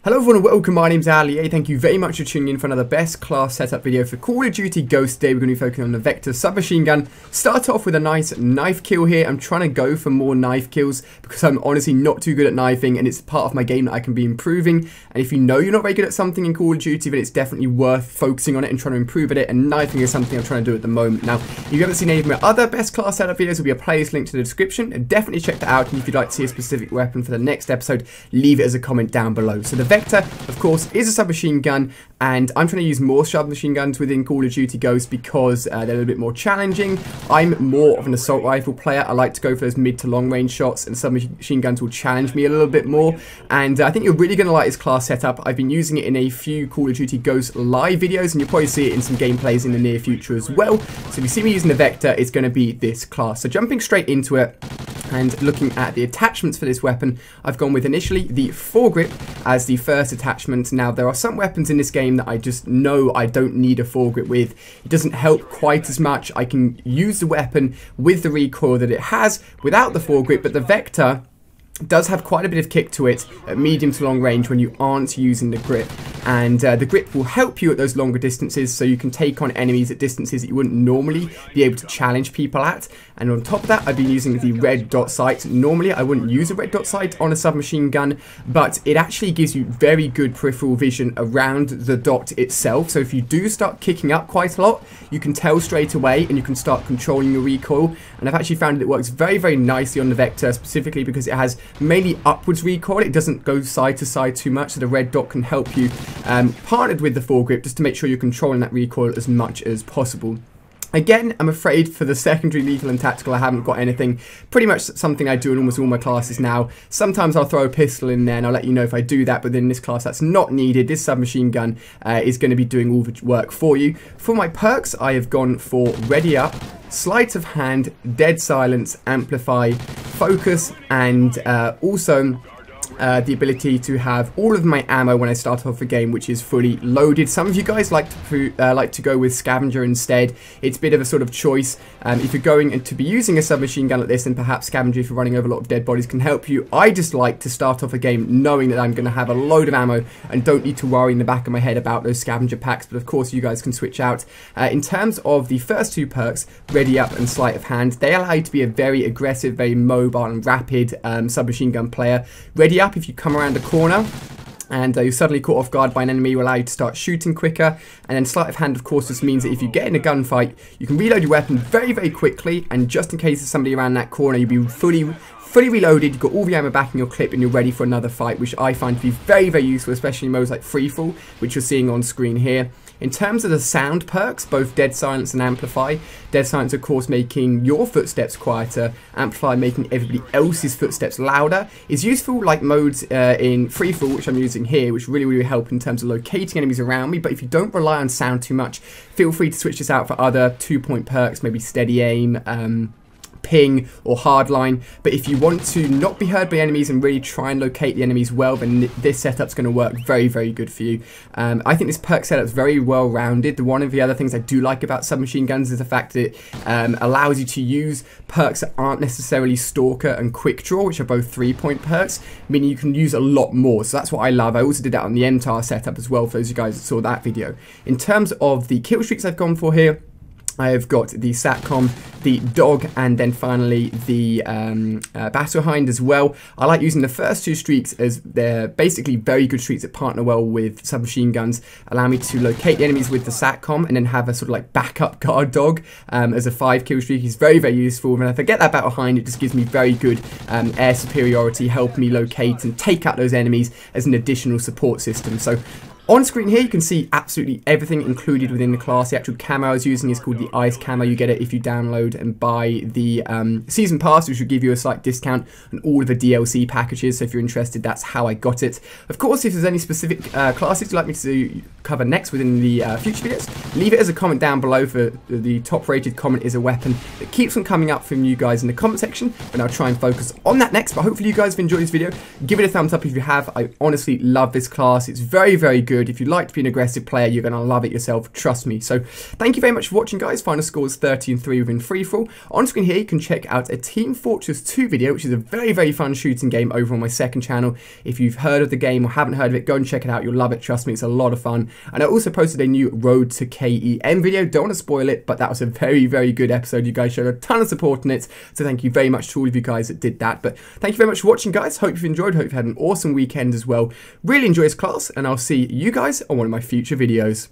Hello everyone and welcome, my name's Ali. Thank you very much for tuning in for another best class setup video for Call of Duty Ghosts. Today we're going to be focusing on the Vector submachine gun. Start off with a nice knife kill here. I'm trying to go for more knife kills because I'm honestly not too good at knifing and it's part of my game that I can be improving. And if you know you're not very good at something in Call of Duty, then it's definitely worth focusing on it and trying to improve at it, and knifing is something I'm trying to do at the moment. Now, if you haven't seen any of my other best class setup videos, there'll be a playlist link to the description, and definitely check that out. And if you'd like to see a specific weapon for the next episode, leave it as a comment down below. So the Vector, of course, is a submachine gun, and I'm trying to use more submachine guns within Call of Duty Ghosts because they're a little bit more challenging. I'm more of an assault rifle player. I like to go for those mid to long range shots, and submachine guns will challenge me a little bit more. And I think you're really going to like this class setup. I've been using it in a few Call of Duty Ghosts live videos, and you'll probably see it in some gameplays in the near future as well. So if you see me using the Vector, it's going to be this class. So jumping straight into it, and looking at the attachments for this weapon, I've gone with initially the foregrip as the first attachment. Now, there are some weapons in this game that I just know I don't need a foregrip with. It doesn't help quite as much. I can use the weapon with the recoil that it has without the foregrip, but the Vector does have quite a bit of kick to it at medium to long range when you aren't using the grip, and the grip will help you at those longer distances, so you can take on enemies at distances that you wouldn't normally be able to challenge people at. And on top of that, I've been using the red dot sight. Normally I wouldn't use a red dot sight on a submachine gun, but it actually gives you very good peripheral vision around the dot itself. So if you do start kicking up quite a lot, you can tell straight away and you can start controlling your recoil. And I've actually found that it works very, very nicely on the Vector, specifically because it has mainly upwards recoil. It doesn't go side to side too much, so the red dot can help you, partnered with the foregrip, just to make sure you're controlling that recoil as much as possible. Again, I'm afraid for the secondary lethal and tactical, I haven't got anything. Pretty much something I do in almost all my classes now. Sometimes I'll throw a pistol in there and I'll let you know if I do that, but in this class that's not needed. This submachine gun is going to be doing all the work for you. For my perks, I have gone for Ready Up, Sleight of Hand, Dead Silence, Amplify, Focus, and also the ability to have all of my ammo when I start off a game, which is fully loaded. Some of you guys like to go with Scavenger instead. It's a bit of a sort of choice. If you're going to be using a submachine gun like this, then perhaps Scavenger, if you're running over a lot of dead bodies, can help you. I just like to start off a game knowing that I'm going to have a load of ammo and don't need to worry in the back of my head about those Scavenger packs, but of course you guys can switch out. In terms of the first two perks, Ready Up and Sleight of Hand, they allow you to be a very aggressive, very mobile and rapid submachine gun player. Ready Up, if you come around a corner and you're suddenly caught off guard by an enemy, will allow you to start shooting quicker. And then Sleight of Hand, of course, just means that if you get in a gunfight, you can reload your weapon very, very quickly, and just in case there's somebody around that corner, you'll be fully reloaded, you've got all the ammo back in your clip, and you're ready for another fight, which I find to be very, very useful, especially in modes like Freefall, which you're seeing on screen here. In terms of the sound perks, both Dead Silence and Amplify, Dead Silence of course making your footsteps quieter, Amplify making everybody else's footsteps louder, is useful like modes in Freefall, which I'm using here, which really help in terms of locating enemies around me. But if you don't rely on sound too much, feel free to switch this out for other 2-point perks, maybe Steady Aim, Ping or Hardline. But if you want to not be heard by enemies and really try and locate the enemies well, then this setup's going to work very, very good for you. I think this perk setup's very well rounded. One of the other things I do like about submachine guns is the fact that it allows you to use perks that aren't necessarily Stalker and Quick Draw, which are both 3-point perks, meaning you can use a lot more. So that's what I love. I also did that on the MTAR setup as well, for those of you guys that saw that video. In terms of the kill streaks I've gone for here, I have got the Satcom, the Dog, and then finally the Battle Hind as well. I like using the first two streaks as they're basically very good streaks that partner well with submachine guns, allow me to locate the enemies with the Satcom and then have a sort of like backup guard dog as a 5-kill streak. Is very, very useful. And if I get that Battle Hind, it just gives me very good air superiority, help me locate and take out those enemies as an additional support system. So on screen here, you can see absolutely everything included within the class. The actual camo I was using is called the Ice Camo. You get it if you download and buy the Season Pass, which will give you a slight discount on all of the DLC packages. So if you're interested, that's how I got it. Of course, if there's any specific classes you'd like me to cover next within the future videos, leave it as a comment down below. For the top-rated comment is a weapon that keeps on coming up from you guys in the comment section, and I'll try and focus on that next. But hopefully you guys have enjoyed this video. Give it a thumbs up if you have. I honestly love this class. It's very, very good. good. If you like to be an aggressive player, you're going to love it yourself, trust me. So thank you very much for watching, guys. Final score is 30-3 within free-for-all. On screen here, you can check out a Team Fortress 2 video, which is a very, very fun shooting game over on my second channel. If you've heard of the game or haven't heard of it, go and check it out. You'll love it, trust me. It's a lot of fun. And I also posted a new Road to KEM video. Don't want to spoil it, but that was a very, very good episode. You guys showed a ton of support in it, so thank you very much to all of you guys that did that. But thank you very much for watching, guys. Hope you've enjoyed. Hope you've had an awesome weekend as well. Really enjoy this class, and I'll see you guys on one of my future videos.